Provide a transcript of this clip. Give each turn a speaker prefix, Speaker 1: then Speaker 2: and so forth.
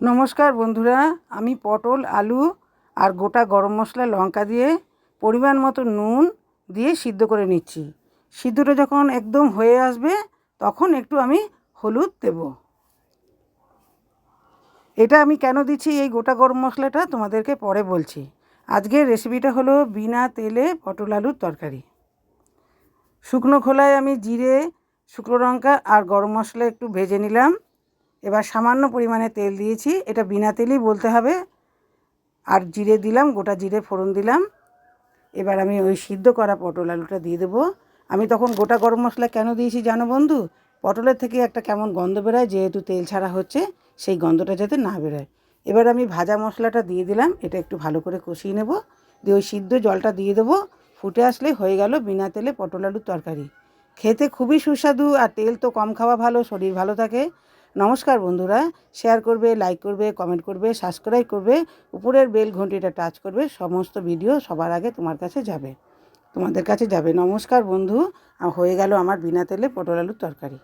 Speaker 1: নমস্কার বন্ধুরা, আমি পটল আলু আর গোটা গরম মশলা লঙ্কা দিয়ে পরিমাণ মতো নুন দিয়ে সিদ্ধ করে নিচ্ছি। সিদ্ধটা যখন একদম হয়ে আসবে তখন একটু আমি হলুদ দেব। এটা আমি কেন দিচ্ছি এই গোটা গরম মশলাটা তোমাদেরকে পরে বলছি। আজকের রেসিপিটা হলো বিনা তেলে পটল আলুর তরকারি। শুকনো খোলায় আমি জিরে, শুকনো লঙ্কা আর গরম মশলা একটু ভেজে নিলাম। এবার সামান্য পরিমাণে তেল দিয়েছি, এটা বিনা তেলেই বলতে হবে। আর জিরে দিলাম, গোটা জিরে ফোড়ন দিলাম। এবার আমি ওই সিদ্ধ করা পটল আলুটা দিয়ে দেবো। আমি তখন গোটা গরম মশলা কেন দিয়েছি জানো বন্ধু? পটলের থেকে একটা কেমন গন্ধ বেরোয়, যেহেতু তেল ছাড়া হচ্ছে, সেই গন্ধটা যাতে না বেরোয়। এবার আমি ভাজা মশলাটা দিয়ে দিলাম, এটা একটু ভালো করে কষিয়ে নেব। দিয়ে ওই সিদ্ধ জলটা দিয়ে দেবো। ফুটে আসলে হয়ে গেল বিনা তেলে পটল আলুর তরকারি। খেতে খুবই সুস্বাদু, আর তেল তো কম খাওয়া ভালো, শরীর ভালো থাকে। নমস্কার বন্ধুরা, শেয়ার করবে, লাইক করবে, কমেন্ট করবে, সাবস্ক্রাইব করবে, উপরের বেল ঘন্টিটা টাচ করবে। সমস্ত ভিডিও সবার আগে তোমাদের কাছে যাবে। নমস্কার বন্ধু, হয়ে গেল আমার বিনা তেলে পটল আলুর তরকারি।